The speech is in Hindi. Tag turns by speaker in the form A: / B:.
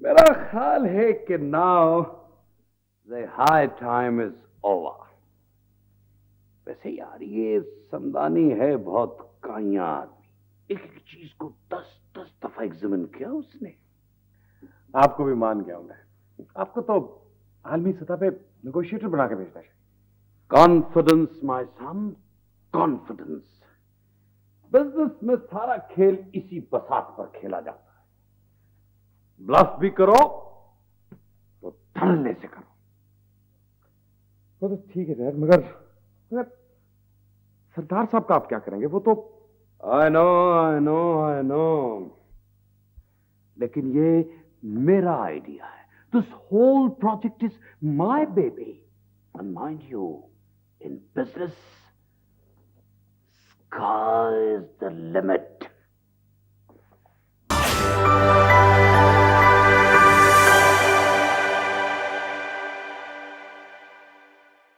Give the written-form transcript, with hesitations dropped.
A: मेरा ख्याल है कि now the high time is over. वैसे यार ये समदानी है बहुत काइया आदमी, एक एक चीज को 10-10 दफा एग्जामिन किया उसने।
B: आपको भी मान गया हूं मैं। आपको तो आलमी सतह पे नेगोशिएटर बना के भेजना चाहिए।
A: Confidence my son, confidence. Business में सारा खेल इसी बसात पर खेला जाता है। ब्लफ भी करो तो धड़ल्ले से करो।
B: वो तो ठीक है सर, मगर सरदार साहब का आप क्या करेंगे? वो तो
A: आई नो, लेकिन ये मेरा आइडिया है। This whole project is my baby. And mind you, in business sky is the limit.